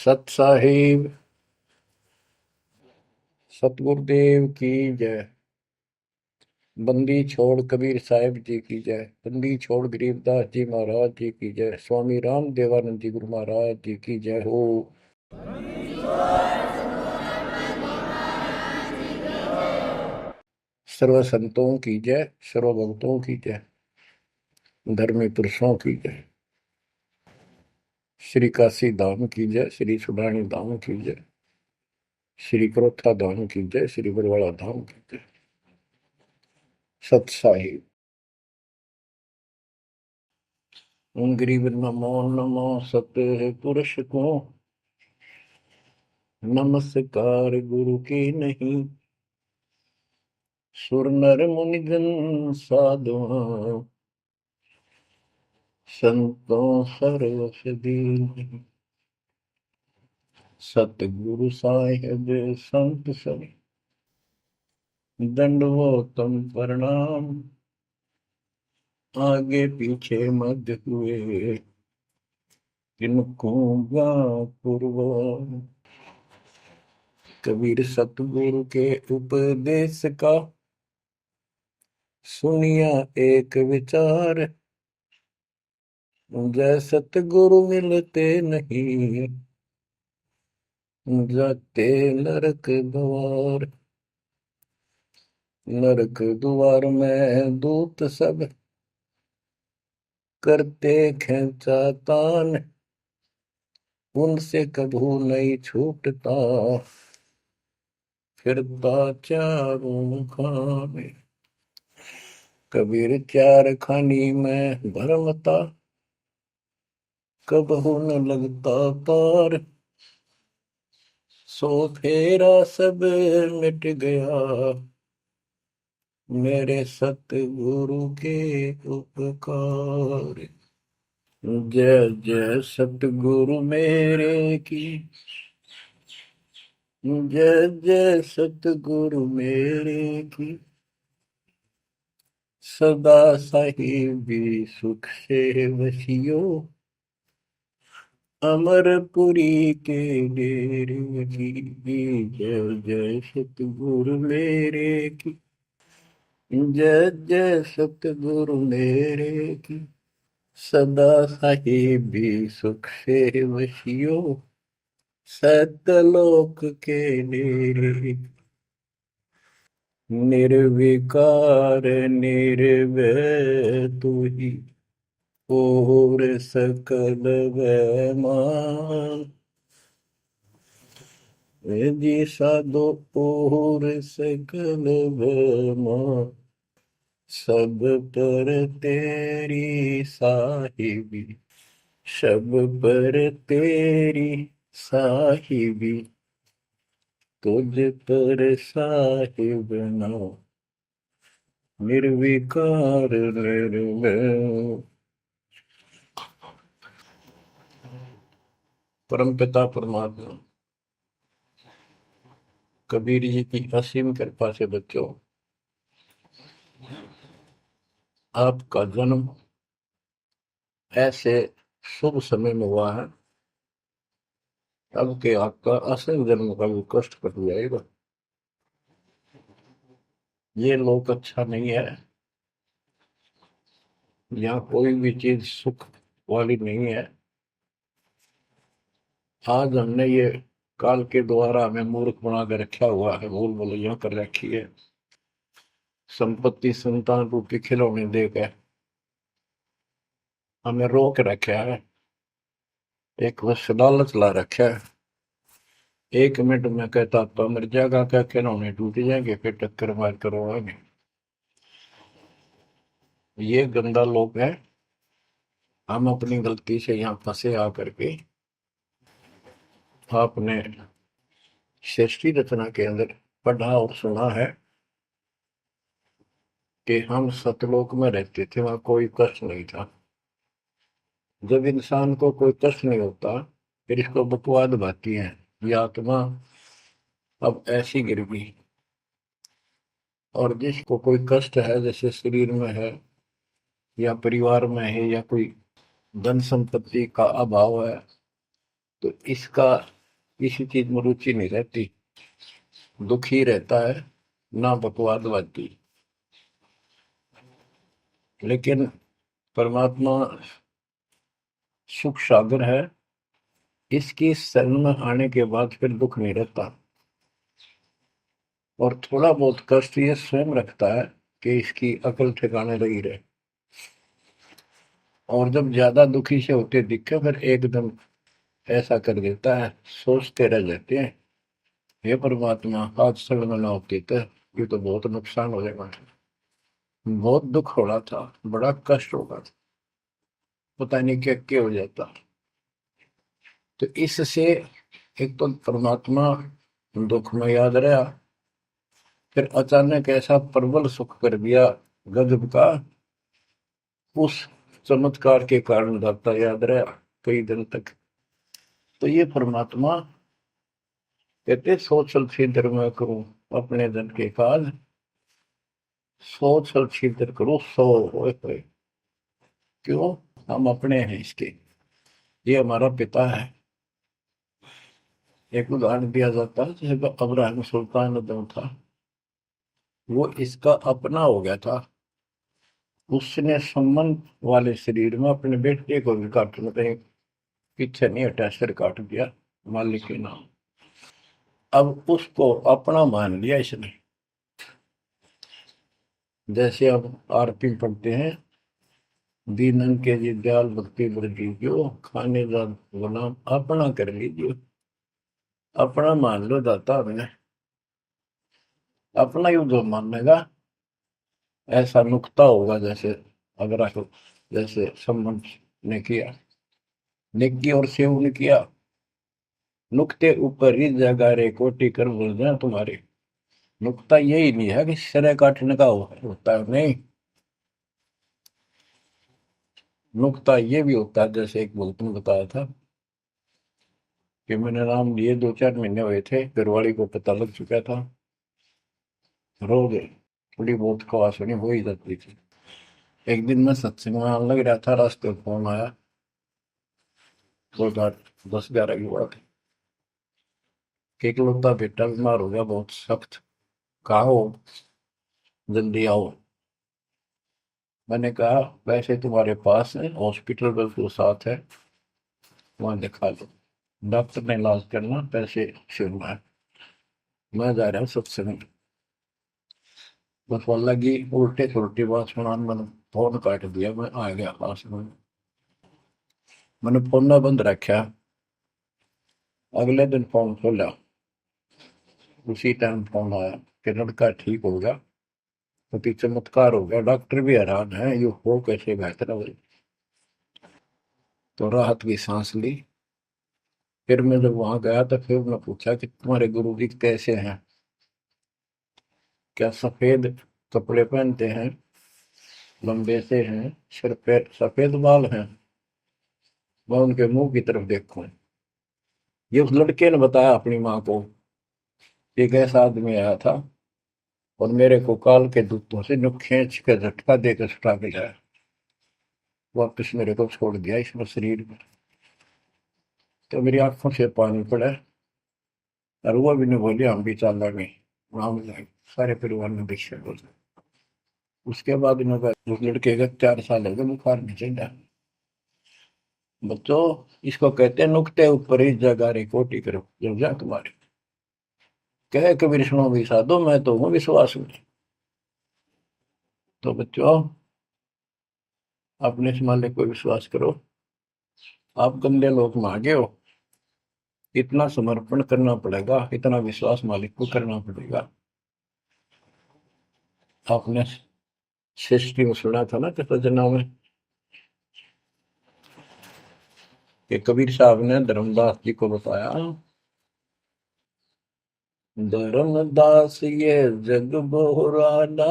सत साहिब सतगुरुदेव की जय। बंदी छोड़ कबीर साहिब जी की जय। बंदी छोड़ गरीबदास जी महाराज जी की जय। स्वामी राम देवानंद जी गुरु महाराज जी की जय हो। सर्व संतों की जय, सर्व भक्तों की जय, धर्मी पुरुषों की जय। श्री काशी धाम की जय, श्री सुडानी धाम की जय, श्री क्रोथा धाम की जय, श्री बरवाड़ा धाम की जय। सत साहिब गरीब नमो नमो सत्य पुरुष को नमस्कार गुरु की नहीं। सुर नर मुनिजन साधुआ संतों सर्वस दीन। सतगुरु साहिब संत सब दंडवतम प्रणाम। आगे पीछे मध्य हुए किनको पूर्व। कबीर सतगुरु के उपदेश का सुनिया एक विचार। जय सतगुरु मिलते नहीं जाते नरक द्वार। नरक द्वार में दूत सब करते खेचातान। उनसे कभू नहीं छूटता फिरता चारों खाने। कबीर चार खानी में भरमता कबहू न लगता पार। सो फेरा सब मिट गया मेरे सतगुरु के उपकार। जय जय सतगुरु मेरे की जय जय सतगुरु मेरे की। सदा साहिबी सुख से वसियो अमरपुरी के डेरे की। जय जय सतगुरु मेरे की जय जय सतगुरु मेरे की। सदा साहिबी सुख से वसियो सतलोक के डेरे। निर्विकार निर्भय तू ही और सकल वैमान। जी साधो और सकल वैमान। सब पर तेरी साहिबी सब पर तेरी साहिबी। तुझ पर साहिब नाम निर्विकार निर्भय। परम पिता परमात्मा कबीर जी की असीम कृपा से बच्चों, आपका जन्म ऐसे शुभ समय में हुआ है अब के आपका असल जन्म का भी कष्ट कट जाएगा। ये लोक अच्छा नहीं है, यहाँ कोई भी चीज सुख वाली नहीं है। आज हमने ये काल के द्वारा हमें मूर्ख बना कर रखा हुआ है, भूल भुलैया कर रखी है। संपत्ति संतान रूपी खिलौने देकर हमें रोक रखा है। एक बस लालच ला रखा है। 1 मिनट में कहता तो मर जाएगा, क्या खिलौने टूट जाएंगे, फिर टक्कर मार करवाएंगे। ये गंदा लोग है। हम अपनी गलती से यहाँ फंसे आकर के आपने सृष्टि रचना के अंदर पढ़ा और सुना है कि हम सतलोक में रहते थे, वहां कोई कष्ट नहीं था। जब इंसान को कोई कष्ट नहीं होता फिर इसको बकवाद भाती है, ये आत्मा अब ऐसी गिर गई। और जिसको कोई कष्ट है, जैसे शरीर में है या परिवार में है या कोई धन संपत्ति का अभाव है, तो इसका किसी चीज में रुचि नहीं रहती, दुखी रहता है, ना बकवादवादी। लेकिन परमात्मा सुख सागर है, इसकी शरण में आने के बाद फिर दुख नहीं रहता। और थोड़ा बहुत कष्ट ये स्वयं रखता है कि इसकी अकल ठिकाने लगी रहे। और जब ज्यादा दुखी से होते दिखे फिर एकदम ऐसा कर देता है, सोचते रह जाते हैं, हे परमात्मा आज शरण ना होती तो ये तो बहुत नुकसान हो जाएगा, बहुत दुख हो रहा था, बड़ा कष्ट होगा था, पता नहीं क्या क्या हो जाता। तो इससे एक तो परमात्मा दुख में याद रहा, फिर अचानक ऐसा प्रबल सुख कर दिया गजब का, उस चमत्कार के कारण दाता याद रहा कई दिन तक। तो ये परमात्मा कहते सोचल छिद्र में करूं अपने जन के काज, सोचल छिद्र करूं सो होए। क्यों? हम अपने हैं इसके, ये हमारा पिता है। एक उदाहरण दिया जाता है, जैसे अब्राहम सुल्तान अदम था, वो इसका अपना हो गया था। उसने संबंध वाले शरीर में अपने बेटे को भी काटने पे पीछे नहीं हटा, सिर काट दिया मालिक के नाम। अब उसको अपना मान लिया इसने। जैसे अब आरती पढ़ते हैं, दीनन के जी दयाल भक्ति वृद्धि जो खाने जा गुलाम अपना कर लीजिए, अपना मान लो दाता हमने, अपना ही जो मानेगा ऐसा नुकता होगा। जैसे अगर आप जैसे संबंध ने किया, नेकी और सेव ने किया, नुक्ते ऊपर ही जगह रे कोटि कर बोल रहे तुम्हारे। नुकता यही नहीं है कि सिरे काटने का होता है, नहीं, नुकता ये भी होता है। जैसे एक बुजुर्ग ने बताया था कि मैंने नाम लिए 2-4 महीने हुए थे, घरवाली को पता लग चुका था, रोज थोड़ी बहुत खवास होनी हो ही जाती थी। एक दिन मैं सत्संग में आने लग रहा था, रास्ते में फोन आया, 10-11 की बात है, कि इकलौता बेटा बीमार हो गया बहुत सख्त, कहा हो, जल्दी आओ। मैंने कहा वैसे तुम्हारे पास है हॉस्पिटल बिल्कुल साथ है, वहां दिखा लो, डॉक्टर ने इलाज करना, पैसे शुरू है, मैं जा रहा हूँ सत्संग। बस वो लगी उल्टे सुलटी बात सुनाने, मैंने फोन काट दिया, मैं आ गया पास में, मैंने फोन ना बंद रखा। अगले दिन फोन खोला, उसी टाइम फोन आया कि लड़का ठीक हो गया, अति चमत्कार हो गया, डॉक्टर भी हैरान है ये हो कैसे बेहतर हो। तो राहत की सांस ली। फिर मैं जब वहां गया तो फिर मैं पूछा कि तुम्हारे गुरु जी कैसे हैं, क्या सफेद कपड़े पहनते हैं, लंबे से हैं, सिर पे सफेद बाल हैं। मैं उनके मुंह की तरफ देखूं, ये उस लड़के ने बताया अपनी माँ को, एक ऐसा आदमी आया था और मेरे को काल के दूतों से जो खींच के झटका देकर छुटा के लाया, वापिस मेरे को छोड़ दिया इसमें शरीर में। तो मेरी आंखों से पानी पड़ा, और वो भी नहीं बोली हम भी चाल गए, वहां जाए सारे परिवार ने दीक्षा बोल। उसके बाद इन्होंने उस लड़के का 4 साल हो गए, बुखार नहीं चढ़ा। बच्चों, इसको कहते हैं नुक्ते ऊपर ही जगह रे कोटि करो जब जा तुम्हारे, कहे कबीर सुनो भी साधो मैं तो हूँ विश्वास में। तो बच्चों, अपने से मालिक को विश्वास करो। आप गंदे लोग मांगे हो, इतना समर्पण करना पड़ेगा, इतना विश्वास मालिक को करना पड़ेगा। आपने सृष्टि में सुना था ना कृतज्ञता में कि कबीर साहब ने धर्मदास जी को बताया, धर्मदास ये जग बोराना,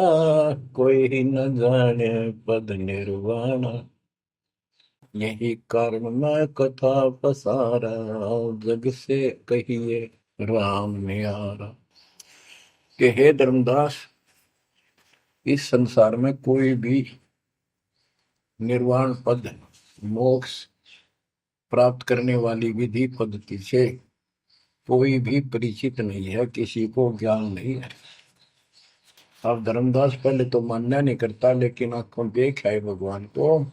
कोई न जाने पद निर्वाणा, यही कारण मैं कथा पसारा, जग से कहिए राम नियारा। कि हे धर्मदास, इस संसार में कोई भी निर्वाण पद, मोक्ष प्राप्त करने वाली विधि पद्धति से कोई भी परिचित नहीं है, किसी को ज्ञान नहीं है। अब धर्मदास पहले तो मानना नहीं करता, लेकिन आंखों देखा है भगवान को,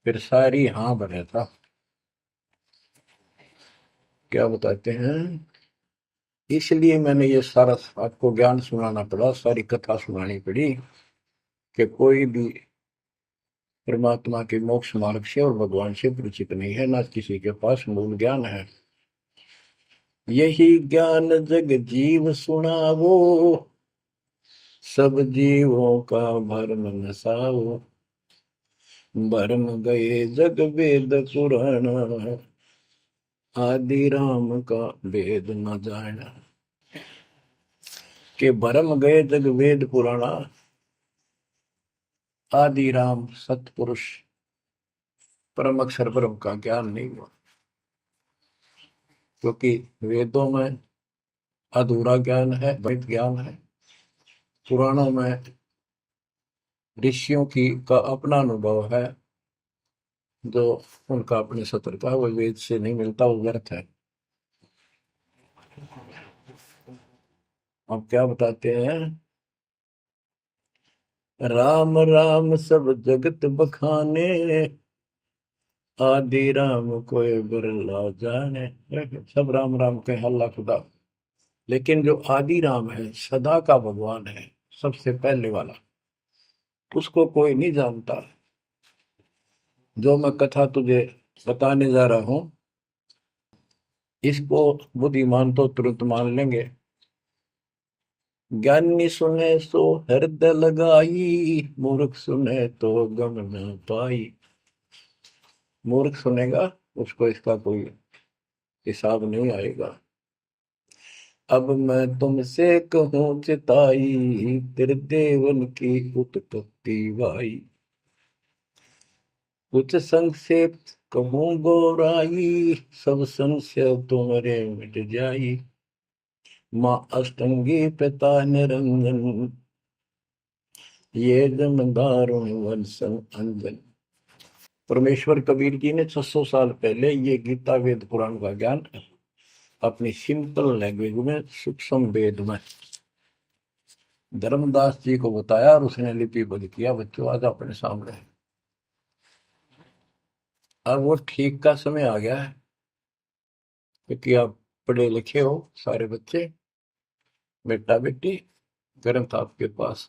फिर सारी हाँ भरे था। क्या बताते हैं, इसलिए मैंने ये सारा आपको ज्ञान सुनाना पड़ा, सारी कथा सुनानी पड़ी कि कोई भी परमात्मा के मोक्ष मार्ग से और भगवान से परिचित नहीं है, ना किसी के पास मूल ज्ञान है। यही ज्ञान जग जीव सुनावो, सब जीवों का भरम नसाओ। भरम गए जग वेद पुराण, आदि राम का वेद न जाना। के भरम गए जग वेद पुराणा, आदि राम सतपुरुष परम अक्षर ब्रह्म का ज्ञान नहीं हुआ। क्योंकि वेदों में अधूरा ज्ञान है, वैध ज्ञान है। पुराणों में ऋषियों की का अपना अनुभव है, जो उनका अपने सत्र का, वो वेद से नहीं मिलता, वो व्यर्थ है। अब क्या बताते हैं, राम राम सब जगत बखाने, आदि राम कोई बिरला जाने। सब राम राम के हल्ला खुदा, लेकिन जो आदि राम है, सदा का भगवान है, सबसे पहले वाला, उसको कोई नहीं जानता। जो मैं कथा तुझे बताने जा रहा हूं, इसको बुद्धिमान तो तुरंत मान लेंगे। ज्ञानी सुने सो हृदय लगाई, मूर्ख सुने तो गम न पाई। मूर्ख सुनेगा, उसको इसका कोई हिसाब नहीं आएगा। अब मैं तुमसे कहूँ चिताई, तेरे देवन की उत्पत्ति वाई। कुछ संक्षेप कहूँ गौराई, सब संशय तुम्हारे मिट जाई। माँ अष्टंगी पिता निरंजन, ये जमदारुण वंशन अंजन। परमेश्वर कबीर जी ने 600 साल पहले ये गीता वेद पुराण का ज्ञान अपनी सिंपल लैंग्वेज में, सूक्ष्म वेद में धर्मदास जी को बताया, और उसने लिपिबद्ध किया। बच्चों आज अपने सामने है। अब वो ठीक का समय आ गया है, क्योंकि आप पढ़े लिखे हो सारे बच्चे, बेटा बेटी, ग्रंथ आपके पास,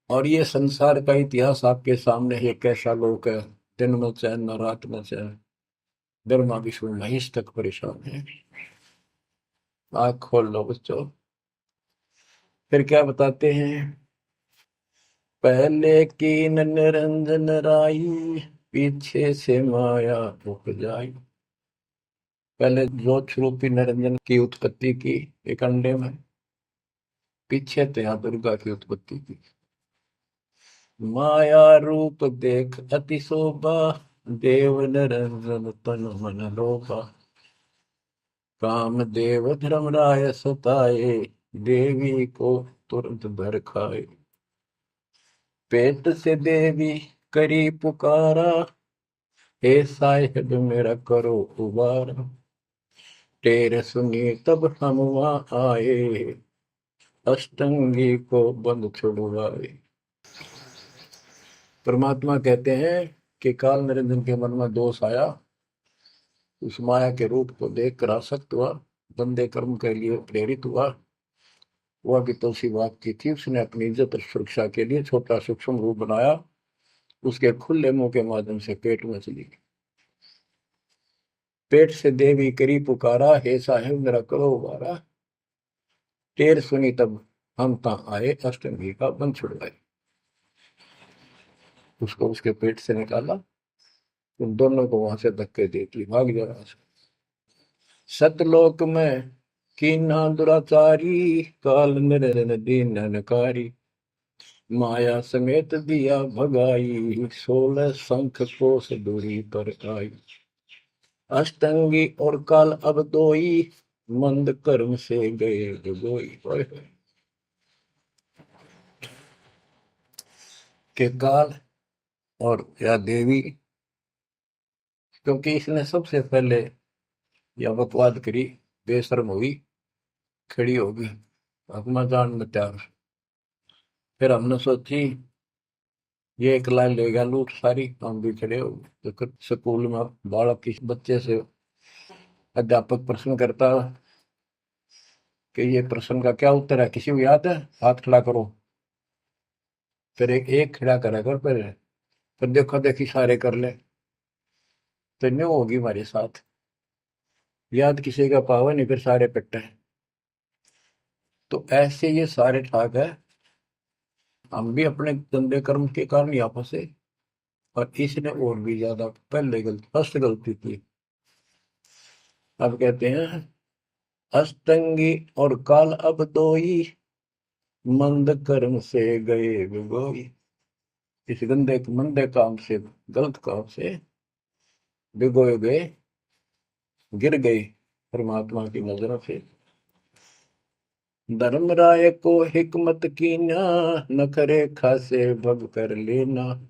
और ये संसार का इतिहास आपके सामने है। कैसा लोग है, दिन में चैन न रात में चैन, गर्मा विष्णु महेश तक परेशान है। आँख खोल लो बच्चों। फिर क्या बताते हैं, पहले कीन निरंजन राई, पीछे से माया उपजाई। पहले ज्योत रूपी निरंजन की उत्पत्ति की एक अंडे में, पीछे तो यहाँ दुर्गा की उत्पत्ति की। माया रूप देख अति शोभा, देव निरंजन तन मन लोभा। काम देव धर्मराय सताए, देवी को तुरंत भर खाए। पेट से देवी करी पुकारा, हे साहिब मेरा करो उबारा। टेर सुनी तब हम वहां आए, अष्टंगी को बंद छुड़वाए। परमात्मा कहते हैं कि काल निरंजन के मन में दोष आया, उस माया के रूप को देखकर आसक्त हुआ, बंदे कर्म के लिए प्रेरित हुआ। वह भी तो उसी बात की थी, उसने अपनी इज्जत और सुरक्षा के लिए छोटा सूक्ष्म रूप बनाया, उसके खुले मुंह के माध्यम से पेट में चली गई। पेट से देवी करी पुकारा, हे साहेब मेरा करो उबारा। टेर सुनी तब हम ता आए, अष्टमी का बंध छुड़वाए। उसको उसके पेट से निकाला, उन दोनों को वहां से धक्के दे दी, भाग जा रहा। सतलोक में कीना दुराचारी, काल निरंजन दीन नकारी। माया समेत दिया भगाई, 16 शंख कोस दूरी पर आई। अष्टंगी और काल अब दोई, मंद कर्म से गए डुबोई। के काल और या देवी, क्योंकि इसने सबसे पहले या बकवाद करी, बेशर्म हुई, खड़ी होगी, हकमा जान में तैयार। फिर हमने सोची ये एक लाइन ले गया लूट सारी, हम भी खड़े हो गए। तो स्कूल में बालक किसी बच्चे से अध्यापक प्रश्न करता कि ये प्रश्न का क्या उत्तर है, किसी को याद है, हाथ खड़ा करो। फिर एक एक खड़ा करा कर, फिर देखो देखी सारे कर ले, तो न्यू होगी हमारे साथ। याद किसी का पावा नहीं, फिर सारे पिट्टे। तो ऐसे ये सारे ठाक है, हम भी अपने गंदे कर्म के कारण यहाँ फंसे, और इसने और भी ज्यादा पहले गलती, फर्स्ट गलती की। अब कहते हैं अष्टंगी और काल अब दोई, मंद कर्म से गए बिगोई। इस गंदे मंदे काम से, गलत काम से भिगोए गए, गिर गए परमात्मा की नजरों से। धर्मराय को हिकमत कीना, नखरे खासे भग कर लेना।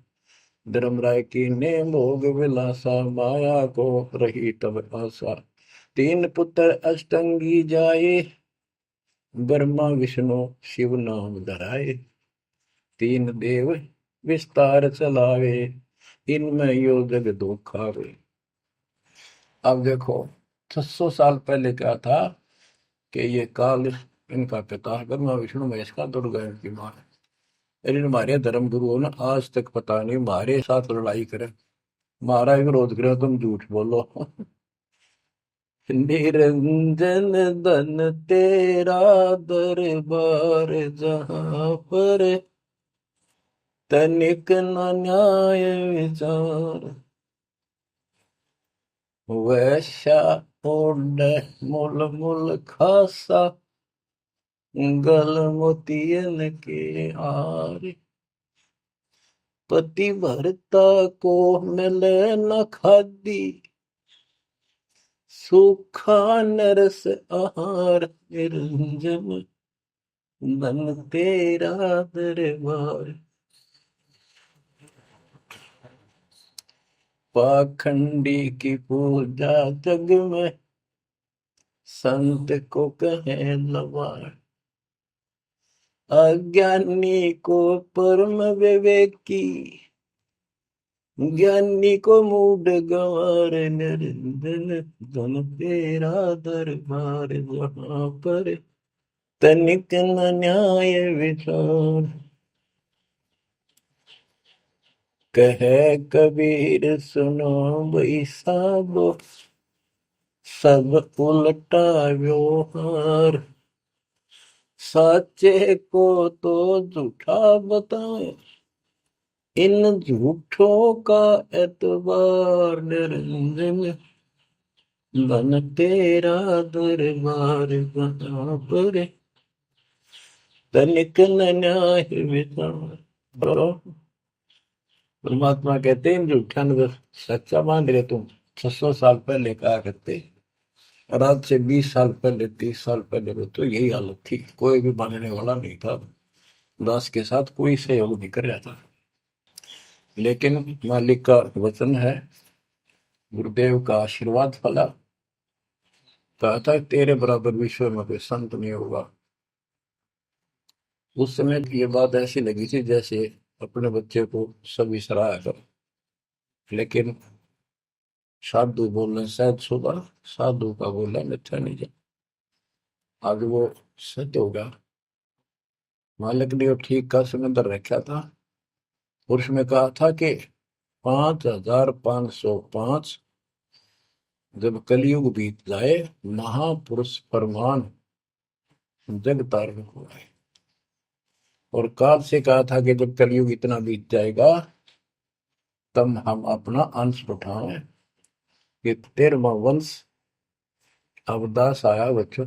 धर्मराय की ने भोग विलासा, माया को रही तब आशा। तीन पुत्र अष्टंगी जाए, ब्रह्मा विष्णु शिव नाम धराए। तीन देव विस्तार चलावे, इनमें यो जग दो खावे। अब देखो 600 साल पहले क्या था कि ये काल इनका पिता ब्रह्मा विष्णु महेश का, दुर्गा इनकी मां है। लेकिन हमारे धर्म गुरुओं ने आज तक पता नहीं हमारे साथ लड़ाई करे, हमारा विरोध करे, तुम झूठ बोलो। निरंजन धन तेरा दरबार, जहां पर तनिक न न्याय विचार। वैश्या ओढ़ मूल मूल खासा, गल मोतियन के हार। पति भरता को मिले न खादी, सूखा नरस आहार। निरंजन धन तेरा दरबार। पाखंडी की पूजा जग में, संत को कहे लवार। अज्ञानी को परम विवेकी, ज्ञानी को मूड गंवार। निरंजन धन तेरा दरबार, जहां पर तनिक न न्याय विचार। कहे कबीर सुनो भाई साबो, सब उल्टा व्यवहार। साचे को तो झूठा बताए, इन झूठों का एतबार। निरंजन धन तेरा दरबार, जहां पर तनिक न न्याय विचार। परमात्मा कहते हैं झूठा न सच्चा मान रहे तुम। 600 साल पहले कहा करते, और आज से 20 साल पहले, 30 साल पहले तो यही हालत थी, कोई भी मानने वाला नहीं था, दास के साथ कोई सहयोग नहीं कर रहा था। लेकिन मालिक का वचन है, गुरुदेव का आशीर्वाद फला। कहा था तेरे बराबर विश्व में कोई संत नहीं होगा। उस समय ये बात ऐसी लगी थी जैसे अपने बच्चे को सभी सराहा कर। लेकिन साधु बोलने शायद सुबह, साधु का बोलना मिथ्या नहीं जा। आज वो सत्य होगा। मालिक ने वो ठीक का समंदर रखा था, और उसमें कहा था कि 5505 जब कलयुग बीत जाए, महापुरुष फरमान जग तारण हुआ है। और काल से कहा था कि जब कलयुग इतना बीत जाएगा, तब हम अपना अंश उठाएं कि 13वां वंश अवदास आया। बच्चों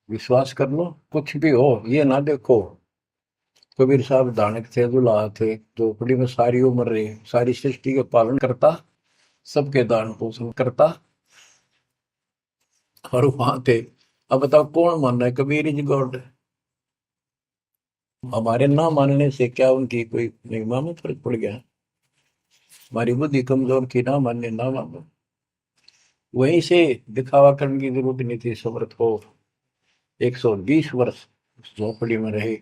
विश्वास कर लो, कुछ भी हो, ये ना देखो कबीर साहब दानक थे, दुल्हा थे, झोपड़ी में सारी उम्र रहे, सारी सृष्टि के पालन करता, सबके दान पोषण करता, और वहां थे। अब बताओ कौन मान रहा है कबीर इज गॉड? हमारे ना मानने से क्या उनकी कोई महिमा में फर्क पड़ गया? हमारी बुद्धि कमजोर की, ना मानने ना मानो। वहीं से दिखावा करने की जरूरत नहीं थी। समर्थ को 120 वर्ष उस झोपड़ी में रहे,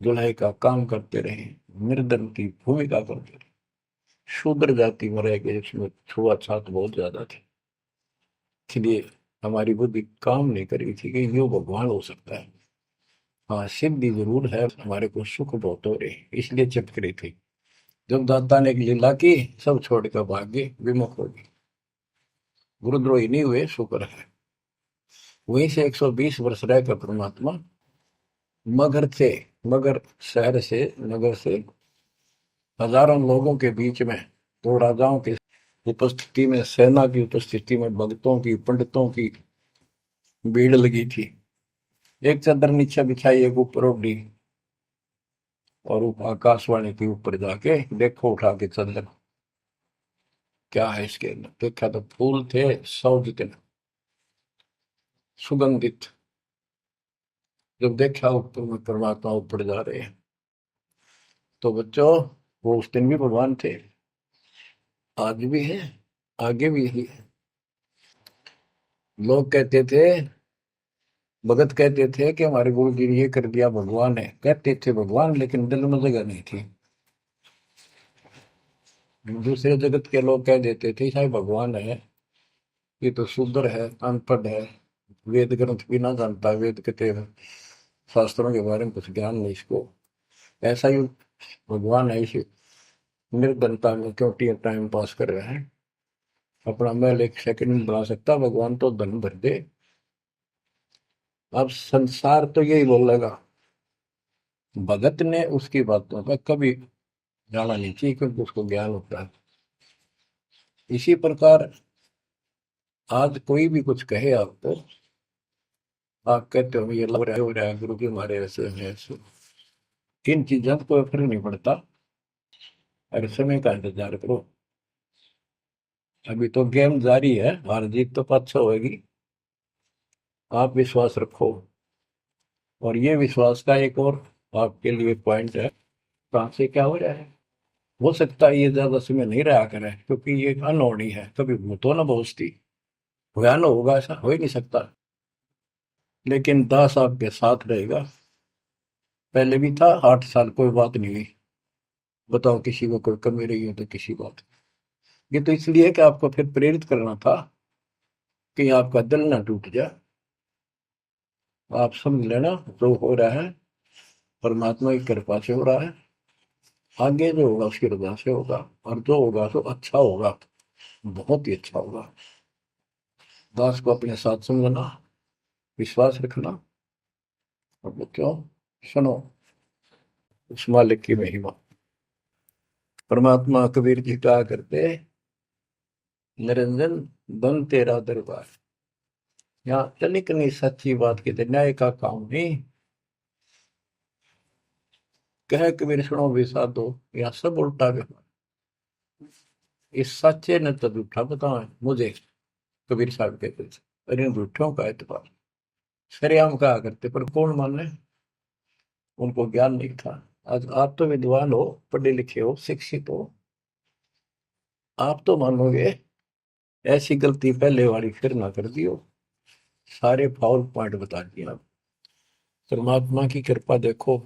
दुल्हे का काम करते रहे, निर्धन की भूमिका करते रहे, शूद्र जाति में रह गए, इसमें छुआछात बहुत ज्यादा थी। इसलिए हमारी बुद्धि काम नहीं कर रही थी कि यो भगवान हो सकता है। हाँ, सिद्धि जरूर है, हमारे को सुख बहुत हो रहे, इसलिए चिपक रही थी। जब दाता ने एक लीला की, सब छोड़कर भाग गए, विमुख हो गए, गुरुद्रोही नहीं हुए, शुक्र है। वहीं से 120 वर्ष रहकर परमात्मा मगध से, मगर शहर से, नगर से हजारों लोगों के बीच में, दो राजाओं की उपस्थिति में, सेना की उपस्थिति में, भक्तों की, पंडितों की भीड़ लगी थी। एक चादर नीचे बिछाई, एक ऊपर ओढ़ी, और आकाशवाणी के ऊपर जाके देखो उठा के चादर, क्या है इसके अंदर। देखा तो फूल थे 100 जितने, सुगंधित। जब देखा ऊपर में परमात्मा ऊपर जा रहे हैं, तो बच्चों वो उस दिन भी भगवान थे, आज भी है, आगे भी ही है। लोग कहते थे, भगत कहते थे कि हमारे गुरु जी ने ये कर दिया, भगवान है। कहते थे भगवान, लेकिन दिल में जगह नहीं थी। दूसरे जगत के लोग कह देते थे शायद भगवान है, ये तो शूद्र है, अनपढ़ है, वेद ग्रंथ भी ना जानता, वेद के शास्त्रों के बारे में कुछ ज्ञान नहीं इसको, ऐसा ही भगवान है, इसे निर्धनता में क्यों टाइम पास कर रहे हैं, अपना महल एक सेकंड में बना सकता, भगवान तो धन भर दे। अब संसार तो यही बोलेगा। भगत ने उसकी बातों का कभी जाना नहीं चाहिए, क्योंकि उसको ज्ञान होता है। इसी प्रकार आज कोई भी कुछ कहे आपको, आप कहते हो ये लग रहा है, हो रहा है, गुरु जी हमारे ऐसे हैं ऐसे, इन चीजों को फर्क नहीं पड़ता। अरे समय का इंतजार करो, अभी तो गेम जारी है, हार जीत तो पाछो होगी। आप विश्वास रखो। और ये विश्वास का एक और आपके लिए पॉइंट है, कहाँ से क्या हो रहा है। हो सकता है ये ज्यादा समय नहीं रहा करे, क्योंकि ये अनहोनी है, कभी भूतो ना पहुंचती, भयान होगा, ऐसा हो ही नहीं सकता। लेकिन दास आपके साथ रहेगा, पहले भी था, 8 साल कोई बात नहीं हुई। बताओ किसी को कोई कमी रही हो तो किसी बात। ये तो इसलिए कि आपको फिर प्रेरित करना था, कि आपका दिल ना टूट जाए। आप समझ लेना, जो हो रहा है परमात्मा की कृपा से हो रहा है, आगे जो होगा उसकी रजा से होगा, और जो होगा तो अच्छा होगा, बहुत ही अच्छा होगा। दास को अपने साथ समझना, विश्वास रखना। और बच्चों सुनो उस मालिक की महिमा। परमात्मा कबीर जी कहा करते, निरंजन बन तेरा दरबार। यहाँ तनिक नहीं सच्ची बात कहते, न्याय का काम नहीं। कह कबीर सुनो भी साधो, यहाँ सब उल्टा व्यवहार। इस सच्चे ने तो झूठा बताओ मुझे, कबीर साहब कहते थे, अरे इन झूठों का एतबार। सरेआम कहा करते, पर कौन माने, उनको ज्ञान नहीं था। आज आप तो विद्वान हो, पढ़े लिखे हो, शिक्षित हो, आप तो मानोगे ऐसी गलती पहले वाली फिर ना कर दियो। सारे फाउल पॉइंट बता दिए आप। परमात्मा की कृपा देखो,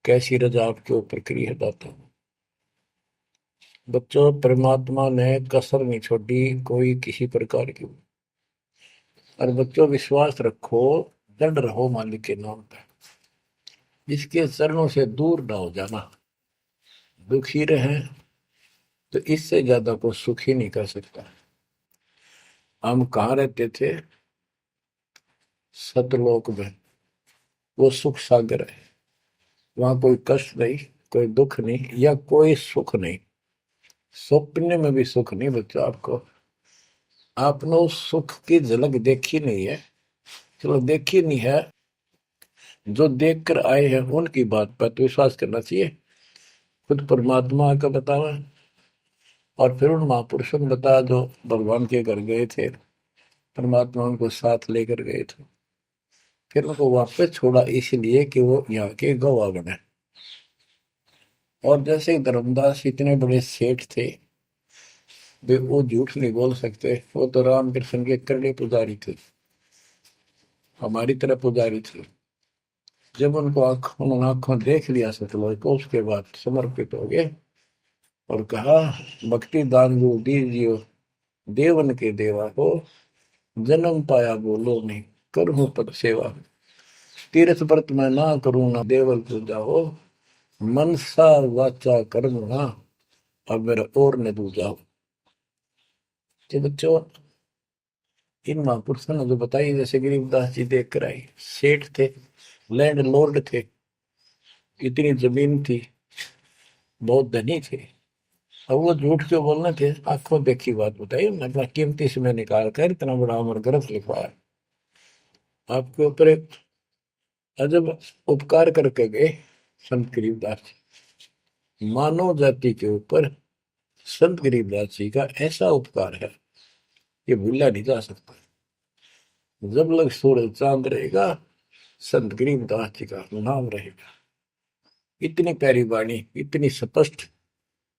कैसी रजा आपके ऊपर करी है दाता। बच्चों परमात्मा ने कसर नहीं छोड़ी कोई किसी प्रकार की। और बच्चों विश्वास रखो, दृढ़ रहो मालिक के नाम पे, इसके चरणों से दूर ना हो जाना। दुखी रहे तो इससे ज्यादा को सुखी नहीं कर सकता। हम कहाँ रहते थे, सतलोक में, वो सुख सागर है। वहां कोई कष्ट नहीं, कोई दुख नहीं, या कोई सुख नहीं। स्वप्न में भी सुख नहीं बच्चों आपको। आपने उस सुख की झलक देखी नहीं है, चलो देखी नहीं है, जो देख कर आए हैं उनकी बात पर तो विश्वास करना चाहिए। खुद परमात्मा का बतावा, और फिर उन महापुरुषों ने बताया जो भगवान के घर गए थे, परमात्मा उनको साथ लेकर गए थे, फिर उनको वापस छोड़ा इसलिए कि वो यहाँ के गवाह बने। और जैसे धर्मदास इतने बड़े सेठ थे, वे वो झूठ नहीं बोल सकते। वो तो रामकृष्ण के करड़े पुजारी थे, हमारी तरह पुजारी थे। जब उनको उन्होंने आंखों देख लिया सतलोक को, उसके बाद समर्पित हो गए और कहा, भक्ति दान जो दीजियो देवन के देवा हो, जन्म पाया बोलो नहीं करूं पद सेवा। तीर्थ व्रत में ना करूं ना देवल पूजा हो, मनसा वाचा कर्म ना अब मेरा और न दूजा हो। तो बच्चों, इन महापुरुषों ने जो बताई, जैसे गरीबदास जी देख कर आई, सेठ थे, लैंड लॉर्ड थे, इतनी जमीन थी, बहुत धनी थे। अब वो झूठ क्यों बोलना थे? आंखों देखी बात बताई, अपना कीमती समय निकाल कर इतना बड़ा अमर ग्रंथ लिखवाया, आपके ऊपर एक अजब उपकार करके गए संत गरीबदास जी। मानव जाति के ऊपर संत गरीबदास जी का ऐसा उपकार है, ये भूला नहीं जा सकता। जब लग सूरज चांद रहेगा, संत गरीबदास जी का नाम रहेगा। इतनी प्यारी वाणी, इतनी स्पष्ट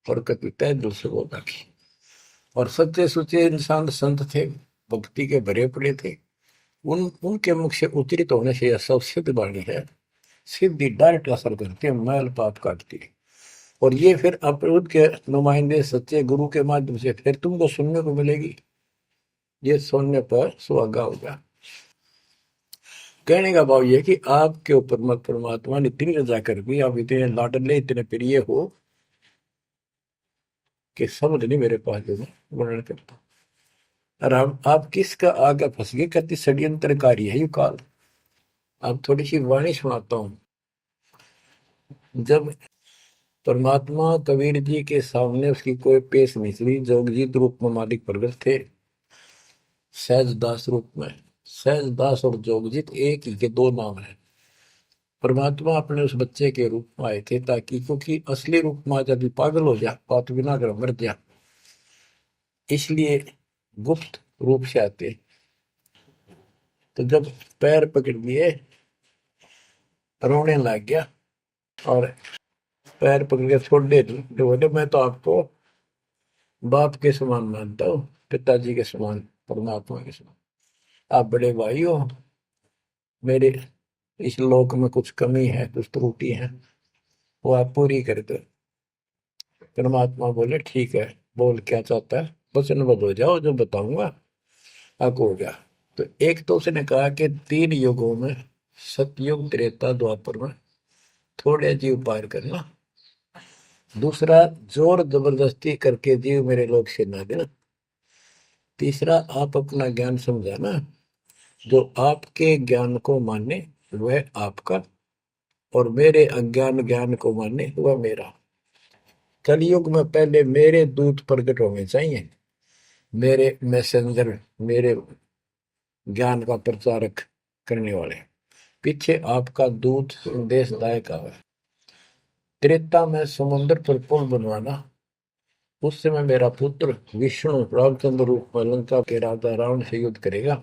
और कति तय दिल से बोला की। और सच्चे सुचे इंसान संत थे, भक्ति के भरे पड़े थे। उनके मुख से उच्चरित होने से यह सब सिद्ध वाणी है, सिद्धि डायरेक्ट असर करती है, मैल पाप काटती है। और ये फिर अपरूद के नुमाइंदे सच्चे गुरु के माध्यम से फिर तुमको सुनने को मिलेगी। ये सुनने पर सुहागा होगा। कहने का भाव ये कि आपके ऊपर मत परमात्मा ने इतनी रजा कर दी, आप इतने लाडले इतने प्रिय हो कि समझ नहीं मेरे पास जो वर्णन करता। और आप किसका आगे फंस गए, कहती षड्यंत्रकारी है यू काल। अब थोड़ी सी वाणी सुनाता हूं। जब परमात्मा कबीर जी के सामने उसकी कोई पेश नहीं चली, जोगजीत रूप में मालिक प्रगट थे, सहजदास रूप में। सहजदास और जोगजीत एक ही के दो नाम है। परमात्मा अपने उस बच्चे के रूप में आए थे, ताकि क्योंकि असली रूप में जब पागल हो जा, बात बिना कर मर जा, इसलिए गुप्त रूप से आते। तो जब पैर पकड़ लिए, रोने लग गया और पैर पकड़ के छोड़ दे, तो बोले मैं तो आपको बाप के समान मानता हूँ, पिताजी के समान, परमात्मा के समान। आप बड़े भाई हो, मेरे इस लोक में कुछ कमी है, कुछ त्रुटि है, वो आप पूरी कर दो। परमात्मा बोले ठीक है, बोल क्या चाहता है, वचनबद्ध हो जाओ, जो बताऊंगा हक हो गया। तो एक तो उसने कहा कि 3 युगों में, सतयुग त्रेता द्वापर में थोड़े जीव पार करना। दूसरा, जोर जबरदस्ती करके जीव मेरे लोग से ना देना। तीसरा, आप अपना ज्ञान समझाना, जो आपके ज्ञान को माने वह आपका, और मेरे अज्ञान ज्ञान को माने वह मेरा। कलयुग में पहले मेरे दूत प्रकट होने चाहिए, मेरे मैसेंजर, मेरे ज्ञान का प्रचारक करने वाले। पीछे आपका दूत संदेशदायक आवे। त्रेता में समुद्र पर पुल बनवाना, उस समय मेरा पुत्र विष्णु रामचंद्र रूप में लंका के राजा रावण से युद्ध करेगा,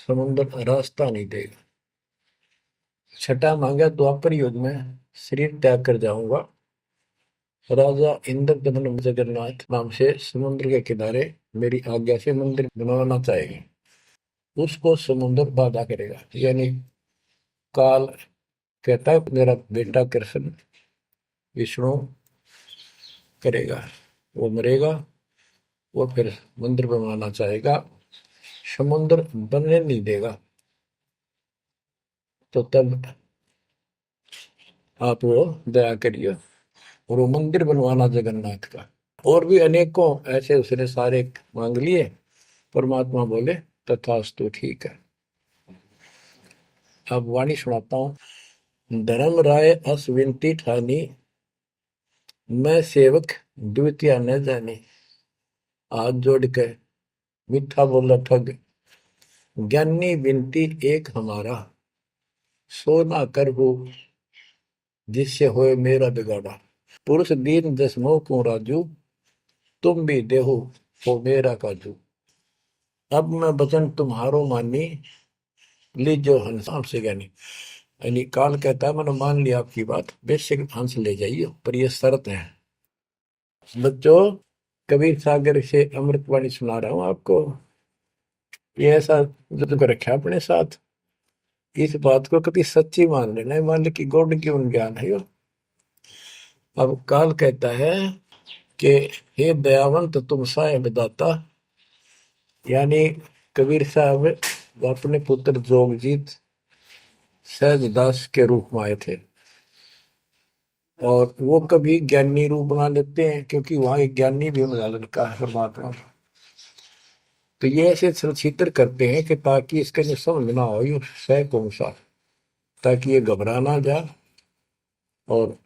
समुद्र रास्ता नहीं देगा। छठा मांगा, द्वापर युग में शरीर त्याग कर जाऊंगा, राजा इंद्रदमन जगन्नाथ नाम से समुद्र के किनारे मेरी आज्ञा से मंदिर बनवाना चाहेगा, उसको समुद्र बाधा करेगा। यानी काल कहता है मेरा बेटा कृष्ण विष्णु करेगा, वो मरेगा, वो फिर मंदिर बनवाना चाहेगा, समुद्र बनने नहीं देगा। तो तब आप वो दया करिए और वो मंदिर बनवाना जगन्नाथ का। और भी अनेकों ऐसे उसने सारे मांग लिए। परमात्मा बोले तथास्तु, ठीक है। अब वाणी सुनाता हूं। धर्म राय अस विनती ठानी, मैं सेवक द्वितीय न जानी। हाथ जोड़ के मीठा बोला ठग, ज्ञानी विनती एक हमारा, सो ना कर हो जिससे होए मेरा बिगाड़ा। पुरुष दीन दसमो को राजू, तुम भी देहो हो मेरा काजू। अब मैं वचन तुम्हारो मानी, लीजो हंस से ज्ञानी। यानी काल कहता है मैंने मान लिया आपकी बात, बेशक हंस ले जाइए, पर ये शर्त है। बच्चों, कबीर सागर से अमृतवाणी सुना रहा हूं आपको। ये ऐसा जो कर रखा अपने साथ, इस बात को कभी सच्ची मान लेना, मान ले कि गॉड की उन ज्ञान है यो। अब काल कहता है कि हे दयावंत तुम साहेब दाता, यानी कबीर साहब अपने पुत्र जोगजीत सहजदास के रूप में आए थे, और वो कभी ज्ञानी रूप बना लेते हैं क्योंकि वहां एक ज्ञानी भी बना लड़का है परमात्मा। तो ये ऐसे छत्र करते हैं कि ताकि इसका जो समझ ना हो, ये सह कौन सा, ताकि ये घबरा ना जाए और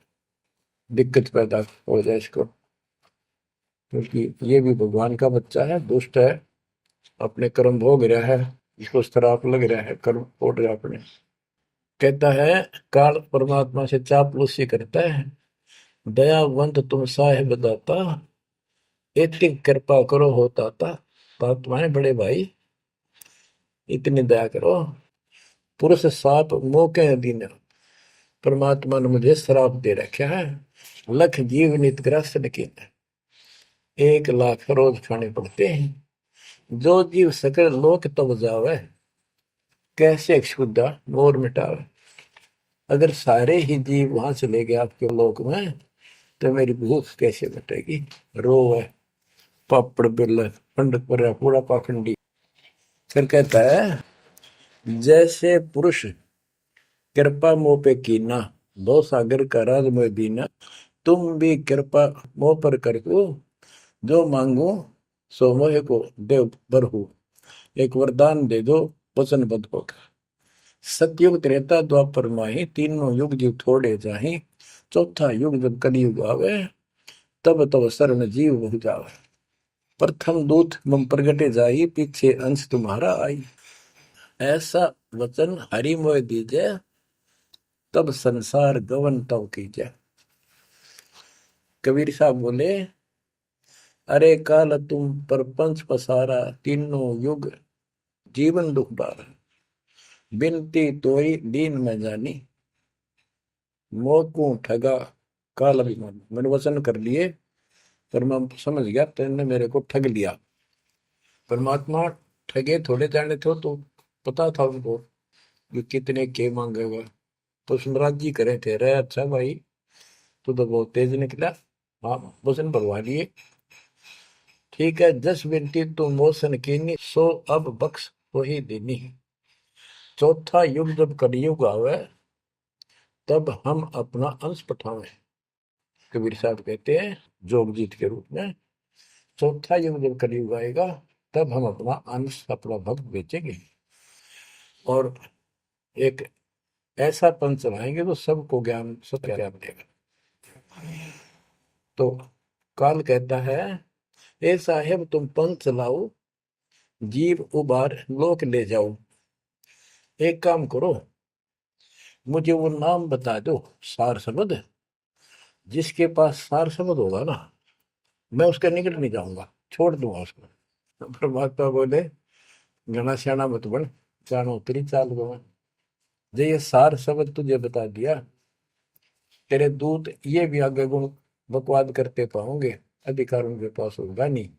दिक्कत पैदा हो जाए इसको, क्योंकि ये भी भगवान का बच्चा है, दुष्ट है, अपने कर्म भोग रहा है, इसको श्राप लग रहा है, कर्म फोड़ रहा अपने। कहता है काल परमात्मा से चापलूसी करता है, दयावंत तुम साहेब दाता, इतनी कृपा करो हो ताता। तुम्हारे बड़े भाई इतनी दया करो। पुरुष साप मौके दिन परमात्मा ने मुझे श्राप दे रखा है, लख जीव नित ग्रस्त लेकिन 1 लाख रोज खाने पड़ते हैं। जो जीव सकल लोक तब जावे, कैसे क्षुदा मोर मिटावे। अगर सारे ही जीव वहां चले गए आपके लोक में, तो मेरी भूख कैसे मिटेगी। रो है पापड़ बिल पंडित पर पूरा पाखंडी। फिर कहता है जैसे पुरुष कृपा मोह पे कीना, दो सागर का राज में दीना, तुम भी कृपा मोह पर कर दो, जो मांगो सो मोह को देव बरहु। एक वरदान दे दो वचनबद्ध होकर। सतयुग त्रेता द्वापर माही, तीनों युग जीव थोड़े जाही, चौथा युग जब कलयुग आवे, तब तब शरण जीव बहु जावे। प्रथम दूत मम प्रगटे जाई, पीछे अंश तुम्हारा आई। ऐसा वचन हरि मोह दीजे, तब संसार गवन तव कीजे। कबीर साहब बोले अरे काल तुम परपंच पसारा, तीनों युग जीवन दुख बारा। बिनती तोरी दीन में जानी, मोह ठगा काल अभिमानी। मैंने वचन कर लिए पर मैं समझ गया तेने मेरे को ठग लिया। परमात्मा ठगे थोड़े जाने थे, तो पता था उनको कि कितने के मांगेगा, तो सुमराज जी करे थे। रे अच्छा भाई, तू तो बहुत तेज निकला, हाँ वचन भरवा लिए, ठीक है। जस बिनती तू मोसन कीनी, सो अब बख्श हो ही देनी। चौथा युग जब कलयुग आवे, तब हम अपना अंश पठावे। कबीर साहब कहते हैं जोगजीत के रूप में, चौथा युग जब कलयुग आएगा, तब हम अपना अंश अपना भक्त बेचेंगे और एक ऐसा पंथ चलाएंगे तो सबको ज्ञान सत्य ज्ञान देगा। तो काल कहता है ए साहेब तुम पंथ चलाओ, जीव उबार लोक ले जाओ। एक काम करो, मुझे वो नाम बता दो सार शब्द, जिसके पास सार शब्द होगा ना, मैं उसके निकट नहीं जाऊंगा, छोड़ दूंगा उसको। परमात्मा बोले घना श्याणा मत बन, जानो तेरी चाल गवा। जो ये सार शब्द तुझे बता दिया, तेरे दूत ये भी आगे गुण बकवाद करते पाओगे, अधिकार उनके पास होगा नहीं,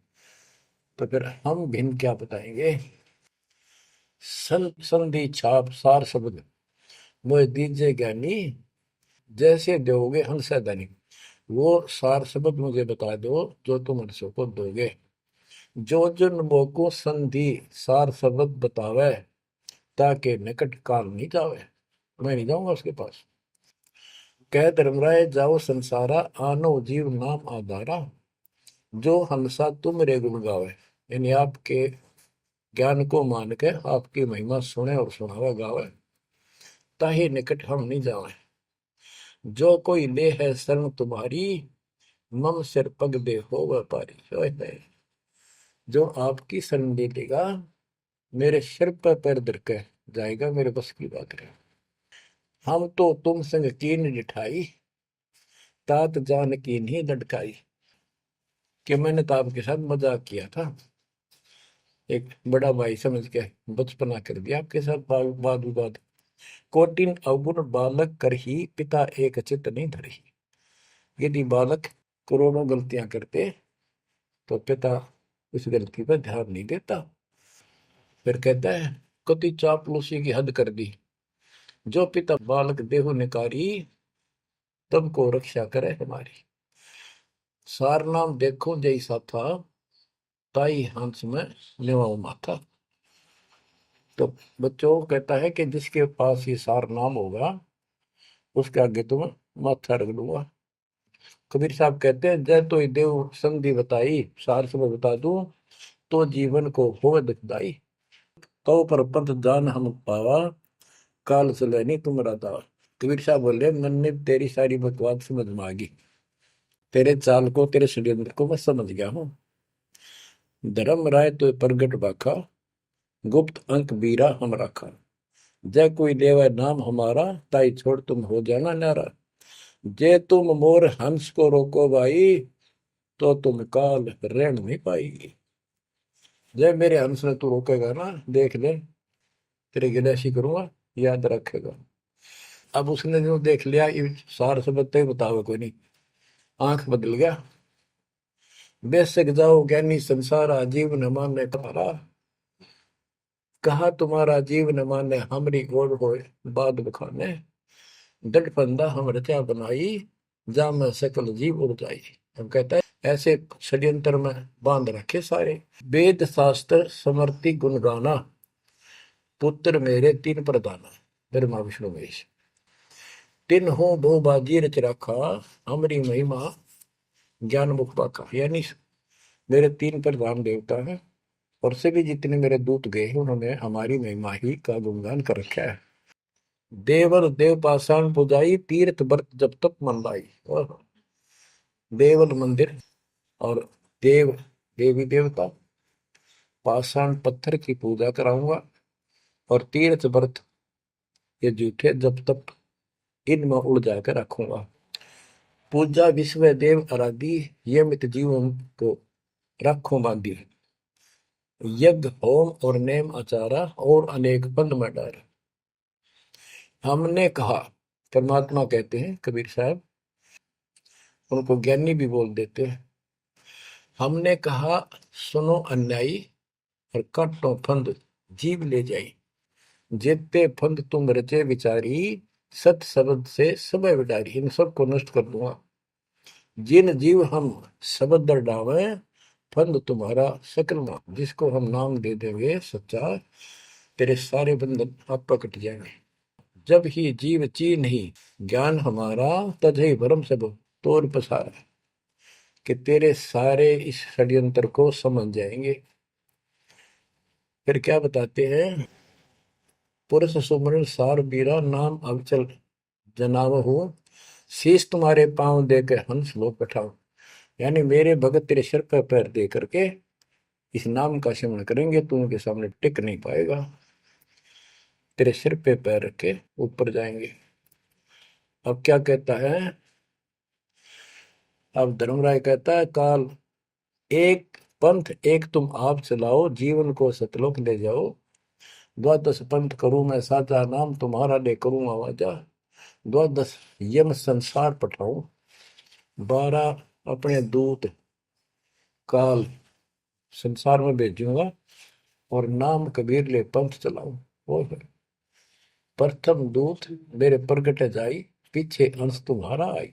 तो फिर हम भिन्न क्या बताएंगे। संधि छाप सार शब्द मोह दीजिए ज्ञानी, जैसे दोगे हंसा दानी। वो सार शब्द मुझे बता दो जो तुम हंसों को दोगे। जो जन मोको संधि सार शब्द बतावे, ताके निकट काल नहीं जावे। मैं नहीं जाऊंगा उसके पास। कह धर्मराय जाओ संसारा, आनो जीव नाम आधारा। जो हंसा तुम रे गुण गावे, यानी आपके ज्ञान को मान के आपकी महिमा सुने और सुनावे गावे, ताही निकट हम नहीं जावे। जो कोई ले है शरण तुम्हारी, मम सिर पग दे हो व्यापारी। जो आपकी शरण ले लेगा, मेरे सिर पर पैर धर के जाएगा, मेरे बस की बात है। हम तो तुम संग कीन जिठाई, तात जान की नहीं लटकाई। कि मैंने तो आपके साथ मजाक किया था, एक बड़ा भाई समझ के बचपना कर दिया आपके साथ, वाद विवाद। कोटिन अवगुण बालक कर ही, पिता एक चित नहीं धरही। यदि बालक करोड़ों गलतियां करते तो पिता उस गलती पर ध्यान नहीं देता। फिर कहता है कति चापलूसी की हद कर दी, जो पिता बालक देहु निकारी, तब को रक्षा करे हमारी। सार नाम देखो जैसा था, ताई हंस में लेवाओ माथा। तो बच्चों कहता है कि जिसके पास ये सार नाम होगा उसके आगे तुम माथा रख दूंगा। कबीर साहब कहते हैं जय तो देव संधि बताई, सार से मैं बता दूं तो जीवन को हो दुखदाई। तो पर पंथ जान हम पावा, काल चले नहीं तुम दावा। कबीर साहब बोले मैंने तेरी सारी बकवास समझ में आ गई, तेरे चाल को तेरे षड्यंत्र को मैं समझ गया हूँ। धर्म राय तो प्रगट बाखा, गुप्त अंक बीरा हम रखा। जय कोई देवा नाम हमारा, ताई छोड़ तुम हो जाना नारा। जे तुम मोर हंस को रोको भाई, तो तुम काल रेण नहीं पाएगी। जय मेरे हंस ने तू रोकेगा ना, देख ले तेरे गिले ऐसी करूंगा, याद रखेगा। अब उसने जो देख लिया ये सार से बत्ते बतावे कोई नहीं, आंख बदल गया। बेशक जाओ ज्ञानी संसार, जीव न माने तुम्हारा। कहा तुम्हारा जीव न माने, हमरी गोड़ होए बाद बखाने। दृढ़ फंदा हम रचा बनाई, जा में सकल जीव उड़ जाई। हम कहता है ऐसे षड्यंत्र में बांध रखे सारे। वेद शास्त्र समर्ति गुण गाना, पुत्र मेरे तीन प्रधाना। ब्रह्मा विष्णु महेश तीन हो बहु बाजी रच रखा, हमारी महिमा ज्ञान मुख पाका। यानी मेरे तीन प्रधान देवता हैं और सभी जितने मेरे दूत गए हैं उन्होंने हमारी महिमा ही का गुणगान कर रखा है। देवल देव पाषाण पुजाई, तीर्थ व्रत जब तक मन लाई। और देवल मंदिर और देव देवी देवता, पाषाण पत्थर की पूजा कराऊंगा और तीर्थ व्रत ये जूठे जब तक इनमें उड़ जाकर रखूंगा। पूजा विश्व देव आराधी, ये मित जीवन को रखो बांधी। यज्ञ होम और नेम आचारा, और अनेक बंद में डार। हमने कहा, परमात्मा कहते हैं कबीर साहब, उनको ज्ञानी भी बोल देते हैं। हमने कहा सुनो अन्यायी, और काटो फंद जीव ले जाई। जेते फंद तुम रचे विचारी, सत शब्द से सब विडारी। इन सबको नष्ट कर दूंगा। जिन जीव हम शब्द दर डावे, फंद तुम्हारा सकल ना। जिसको हम नाम दे देंगे सच्चा, तेरे सारे बंधन आप कट जाएंगे। जब ही जीव ची नहीं ज्ञान हमारा, तजहि भरम सब तोर पसारा। कि तेरे सारे इस षड्यंत्र को समझ जाएंगे। फिर क्या बताते हैं, पुरुष सुमरन सार बीरा, नाम अवचल जनाव हो। शीश तुम्हारे पांव दे के हंस लो बैठाओ। यानी मेरे भगत तेरे सिर पर पैर दे करके इस नाम का सिमरण करेंगे, तू उनके सामने टिक नहीं पाएगा। तेरे सिर पे पैर रख के ऊपर जाएंगे। अब क्या कहता है, अब धर्मराय कहता है काल एक पंथ एक तुम आप चलाओ, जीवन को सतलोक ले जाओ। द्वादश पंथ करूं मैं साचा, नाम तुम्हारा ले करूं आवाजा। द्वादश यम संसार पठाऊं, 12 अपने दूत काल संसार में भेजूंगा, और नाम कबीर ले पंथ चलाऊं। और प्रथम दूत मेरे प्रगट जाई, पीछे अंश तुम्हारा आई।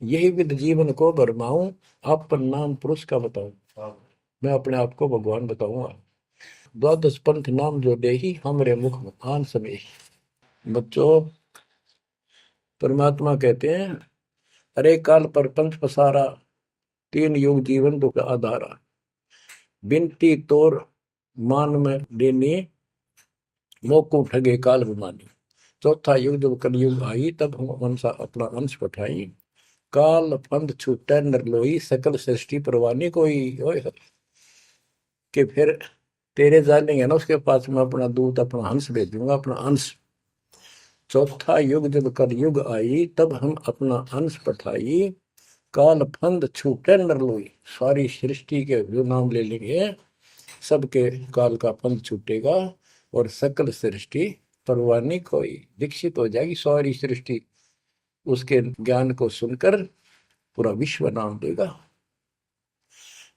यही विद जीवन को भरमाऊं, अपन नाम पुरुष का बताऊं। मैं अपने आप को भगवान बताऊंगा। द्वादश पंथ नाम जो देही, हमरे मुख में आन समय। बच्चों परमात्मा कहते हैं अरे काल पर पंथ पसारा, तीन युग जीवन दुख आधारा। बिनती तोर मान में देनी, मोको ठगे काल विमानी। चौथा युग जब कलयुग आई, तब हम अंशा अपना अंश पठाई। काल पंथ छूटे नर लोई, सकल सृष्टि परवानी कोई। ओए कि फिर तेरे जानेंगे ना उसके पास मैं अपना दूत अपना हंस भेज दूंगा, अपना अंश। चौथा युग जब कलयुग आई, तब हम अपना अंश पठाई। काल फंद छूटे नर लोई, सारी सृष्टि के जो नाम ले लेंगे सबके काल का फंद छूटेगा, और सकल सृष्टि परवानी कोई दीक्षित हो जाएगी। सारी सृष्टि उसके ज्ञान को सुनकर पूरा विश्व नाम देगा।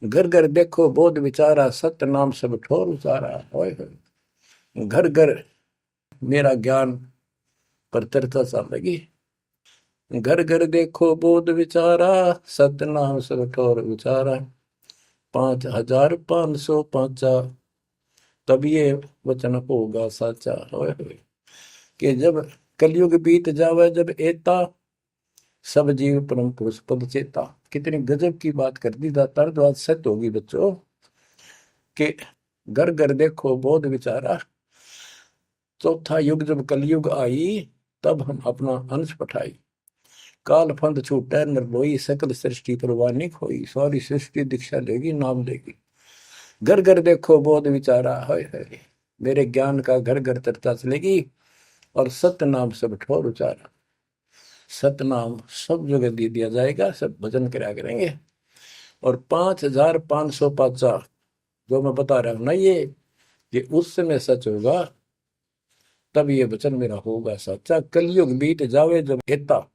घर घर देखो बोध विचारा, सत्य नाम सब ठोर उचारा। ओए होए। घर घर मेरा ज्ञान पर चर्चा चल लगी। घर घर देखो बोध विचारा, सत्य नाम सब ठोर उचारा। 5505 तब ये वचन होगा साचा। ओए होए। कि जब कलयुग बीत जावे, जब एता सब जीव परम पुरुष पद चेता। कितनी गजब की बात कर दी दातार, जो आज सत्य होगी बच्चों। कि घर घर देखो बोध विचारा, चौथा युग जब कलयुग आई, तब हम अपना अंश पठाई। काल फंद छूटे निर्लोई, सकल सृष्टि परवानी खोई। सारी सृष्टि दीक्षा लेगी, नाम लेगी। घर घर देखो बोध विचारा, है मेरे ज्ञान का घर घर चर्चा चलेगी। और सत्य नाम सब ठोर उचारा। सतनाम सब जगह दे दिया जाएगा, सब भजन करा करेंगे। और 5505 जो मैं बता रहा हूं ना, ये उस समय सच होगा, तब ये वचन मेरा होगा सच्चा। कलयुग बीत जावे जब एता,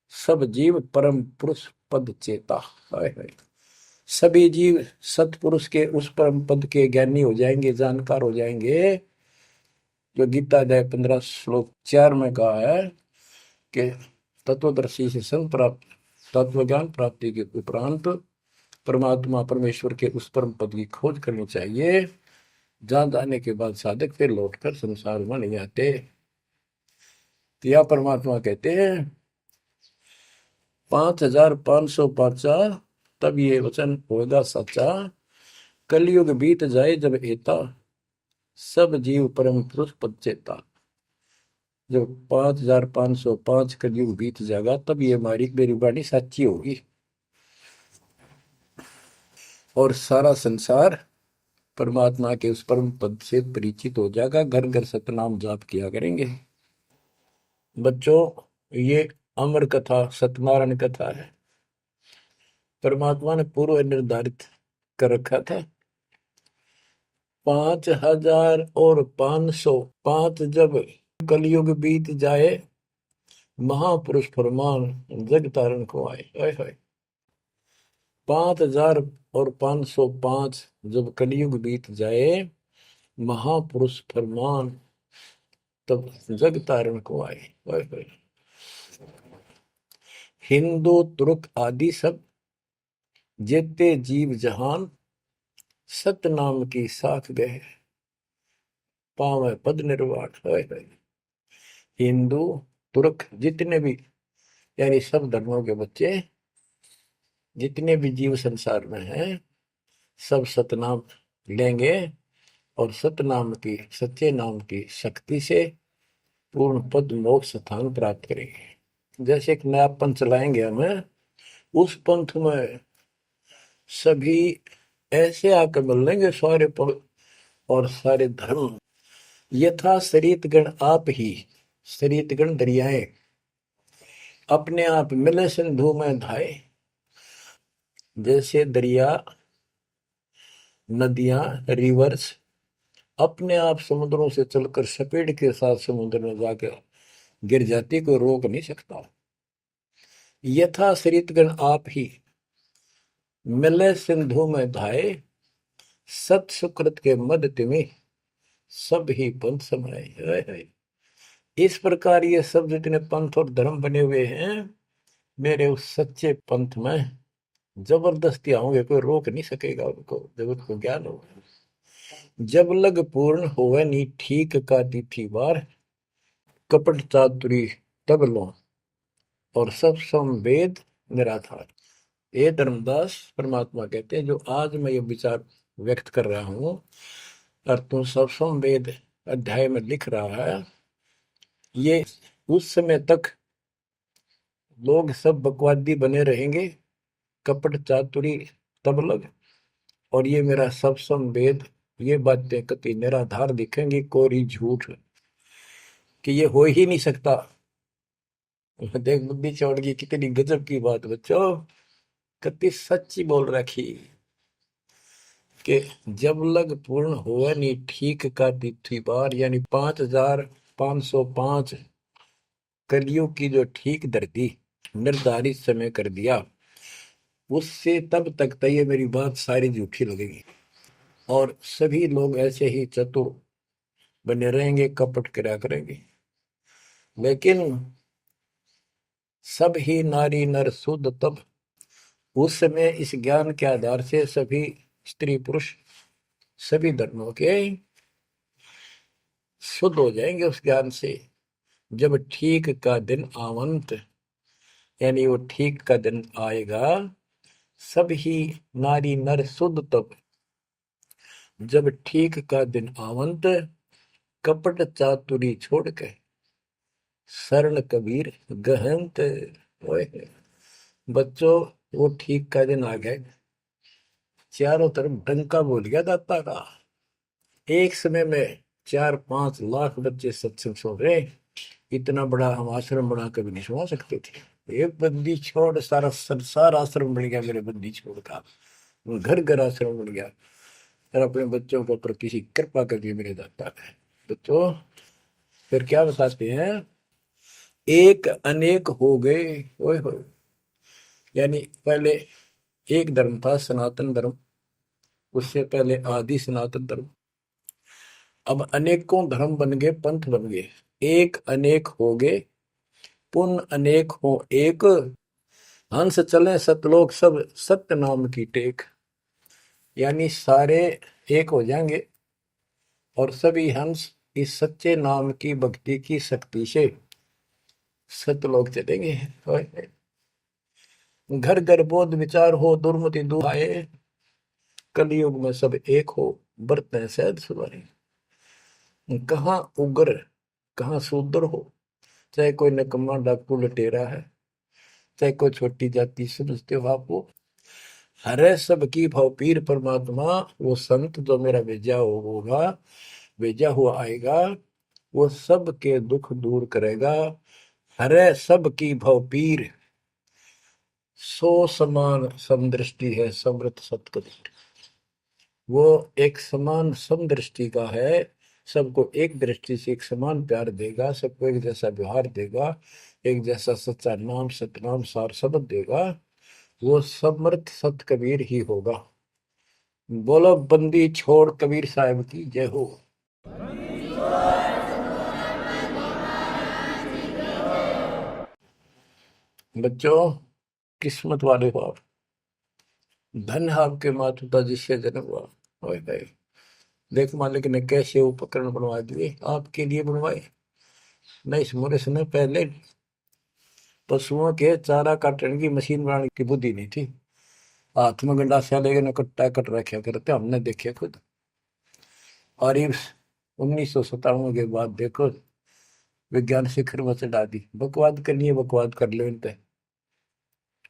सब जीव परम पुरुष पद चेता। हाय हाय। सभी जीव सतपुरुष के उस परम पद के ज्ञानी हो जाएंगे, जानकार हो जाएंगे। जो गीता अध्याय 15 श्लोक 4 में कहा है कि तत्वदर्शी से संग प्राप्त, तत्व ज्ञान प्राप्ति के उपरांत परमात्मा परमेश्वर के उस परम पद की खोज करनी चाहिए, जहां जाने के बाद साधक फिर लौटकर संसार में नहीं आते। तो यह परमात्मा कहते हैं 5505 तब ये वचन होगा सच्चा। कलयुग बीत जाए जब एता, सब जीव परम पुरुष पद चेता। जब 5505 कलयुग बीत जाएगा, तब ये हमारी मेरी वाणी सच्ची होगी और सारा संसार परमात्मा के उस परम पद से परिचित हो जाएगा। घर घर सतनाम जाप किया करेंगे। बच्चों, ये अमर कथा सत्यनारायण कथा है। परमात्मा ने पूर्व निर्धारित कर रखा था 5505 जब कलयुग बीत जाए, महापुरुष फरमान जग तारण को आए। 5505 जब कलयुग बीत जाए, महापुरुष फरमान तब जग तारण को आए। हिंदू तुर्क आदि सब जेते जीव जहान, सत नाम की साख गए, पावे पद निर्वाण। हिंदू तुर्क जितने भी, यानी सब धर्मों के बच्चे, जितने भी जीव संसार में हैं, सब सतनाम लेंगे और सतनाम की, सच्चे नाम की शक्ति से पूर्ण पद मोक्ष स्थान प्राप्त करेंगे। जैसे एक नया पंथ चलाएंगे हमें, उस पंथ में सभी ऐसे आकर मिल लेंगे, सारे पद और सारे धर्म। यथा शरीत गण आप ही, शरीत गण दरियाएं अपने आप मिले सिंधु में धाए। जैसे दरिया, नदियां, रिवर्स अपने आप समुद्रों से चलकर सपेट के साथ समुद्र में जाकर गिर जाती, को रोक नहीं सकता। यथा शरीतगण आप ही मिले सिंधु में धाए, सत सुकृत के मद तिमि सब ही पंथ समाये। इस प्रकार ये सब जितने पंथ और धर्म बने हुए हैं, मेरे उस सच्चे पंथ में जबरदस्ती आऊंगे, कोई रोक नहीं सकेगा उनको, जब उनको ज्ञान होगा। जब लग पूर्ण होवे नी ठीक का तिथि बार, कपट चातुरी तब लो और सब संवेद निराधार। ये धर्मदास परमात्मा कहते हैं, जो आज मैं ये विचार व्यक्त कर रहा हूं और तुम सब संवेद अध्याय में लिख रहा है, ये उस समय तक लोग सब बकवादी बने रहेंगे, कपट चातुरी तब लग, और ये मेरा सब संवेद, ये बातें कति निराधार दिखेंगी, कोरी झूठ, कि ये हो ही नहीं सकता। देख बुद्धि चौड़ की कितनी गजब की बात बच्चों, कति सच्ची बोल रखी। कि जब लग पूर्ण हुआ नहीं ठीक का तिथि बार, यानी 5505 कलियुग की जो ठीक धरती निर्धारित समय कर दिया, उससे तब तक तो ये मेरी बात सारी झूठी लगेगी, और सभी लोग ऐसे ही चतुर बने रहेंगे, कपट करा करेंगे। लेकिन सब ही नारी नर शुद्ध तब, उस समय इस ज्ञान के आधार से सभी स्त्री पुरुष सभी धर्मों के शुद्ध हो जाएंगे उस ज्ञान से। जब ठीक का दिन आवंत, यानी वो ठीक का दिन आएगा, सब ही नारी नर शुद्ध तब, जब ठीक का दिन आवंत, कपट चातुरी छोड़ के शरण कबीर गहंत। ओए बच्चों, वो ठीक का दिन आ गए, चारों तरफ डंका बोल गया दाता का। एक समय में 4-5 लाख बच्चे सत्संग सुन रहे। इतना बड़ा हम आश्रम बना कभी नहीं सुना सकते थे। एक बंदी छोड़ सारा संसार आश्रम बन गया मेरे बंदी छोड़ का, घर घर आश्रम बन गया। और अपने बच्चों के ऊपर किसी कृपा कर दी मेरे दाता ने। बच्चों फिर क्या बताते हैं, एक अनेक हो गए। ओए होए, यानी पहले एक धर्म था सनातन धर्म, उससे पहले आदि सनातन धर्म, अब अनेकों धर्म बन गए, पंथ बन गए। एक अनेक हो गए, पुन अनेक हो एक, हंस चले सतलोक सब सत्य नाम की टेक। यानी सारे एक हो जाएंगे और सभी हंस इस सच्चे नाम की भक्ति की शक्ति से सतलोक चलेंगे। घर घर बोध विचार हो, दुर्मति दूर आए, कलयुग में सब एक हो, बरतें सहज सुधारे। कहाँ उग्र कहाँ शूद्र हो, चाहे कोई नकम्मा डाकू लटेरा है, चाहे कोई छोटी जाति समझते हो आप, वो हरे सबकी भाव पीर परमात्मा। वो संत जो मेरा भेजा होगा, भेजा हुआ आएगा, वो सबके दुख दूर करेगा। हरे सबकी भाव पीर, सो समान समदृष्टि है समृत सतकबीर। वो एक समान समदृष्टि का है, सबको एक दृष्टि से एक समान प्यार देगा, सबको एक जैसा व्यवहार देगा, एक जैसा सच्चा नाम सतनाम सार शब्द देगा। वो समर्थ सत कबीर ही होगा। बोलो बंदी छोड़ कबीर साहब की जय हो। बच्चों, किस्मत वाले हो आप, धन है आपके माता पिता जिससे जन्म हुआ। ओए भाई, देख मालिक ने कैसे उपकरण बनवा दिए, आपके लिए बनवाए। नहीं समोरे समय पहले पशुओं के चारा काटने की मशीन बनाने की बुद्धि नहीं थी। हाथ में गंडासा लेके न कट्टा कट रखे करते, हमने देखे खुद। और ये 1957 के बाद देखो विज्ञान शिखर में चढ़ा दी। बकवाद करनी है, बकवाद कर लो इन पे,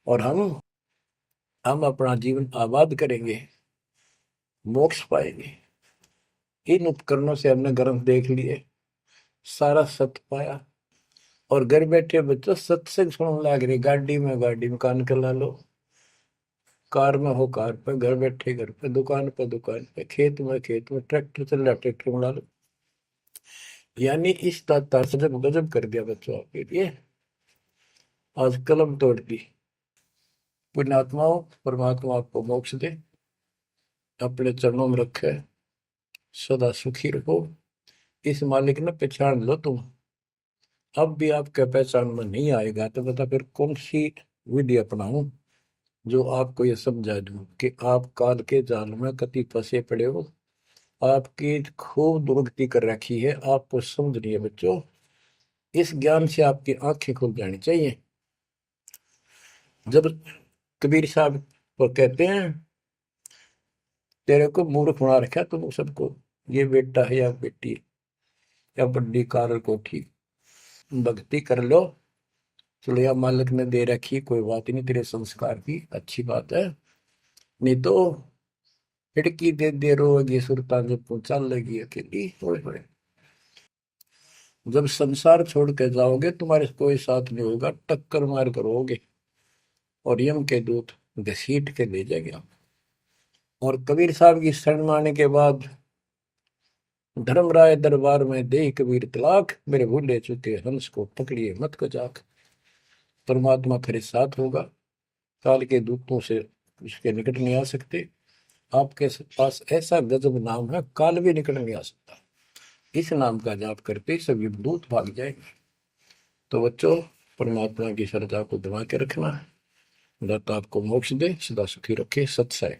और हम अपना जीवन आबाद करेंगे, मोक्ष पाएंगे। इन उपकरणों से हमने ग्रंथ देख लिए, सारा सत्य पाया, और घर बैठे बच्चों सत्संग सुनने लग रही। गाड़ी में कान कर ला लो, कार में हो कार पे, घर बैठे घर पे, दुकान पे दुकान पे, खेत में खेत में, ट्रैक्टर चल रहा ट्रैक्टर में ला लो। यानी इस तार से जब गजब कर दिया बच्चों आपके लिए, आज कलम तोड़ दी। पुण्यात्माओं, परमात्मा आपको मोक्ष दे, अपने चरणों में रखे, सदा सुखी रहो। इस मालिक ने पहचान लो तुम। अब भी आपके पहचान में नहीं आएगा तो बता फिर कौन सी विधि अपनाऊं जो आपको ये समझा दूं कि आप काल के जाल में कति फंसे पड़े हो। आपकी खूब दुर्गति कर रखी है, आपको समझ नहीं है बच्चों। इस ज्ञान से आपकी आंखें खुल जानी चाहिए। जब कबीर साहब को कहते हैं तेरे को मूर्ख बना रखा तुम सबको, ये बेटा है या बेटी है या बड्डी कार कोठी, भक्ति कर लो, चलो या मालिक ने दे रखी, कोई बात नहीं, तेरे संस्कार की अच्छी बात है। नहीं तो खिड़की दे रोगी सुरता जब पहुंचा लगी अकेली। होए होए, जब संसार छोड़ के जाओगे तुम्हारे कोई साथ नहीं होगा, टक्कर मार करोगे और यम के दूत घसीट के ले जाएंगे आप। और कबीर साहब की शरण मारने के बाद धर्मराय दरबार में दे कबीर तलाक, मेरे भूले चुके हंस को पकड़िए मत को जाक। परमात्मा फिर साथ होगा, काल के दूतों से इसके निकट नहीं आ सकते। आपके पास ऐसा गजब नाम है, काल भी निकट नहीं आ सकता। इस नाम का जाप करते ही सभी दूत भाग जाएंगे। तो बच्चों, परमात्मा की श्रद्धा को दबा के रखना है। दाता आपको मोक्ष दे, सदा सुखी रखे। सत्सय।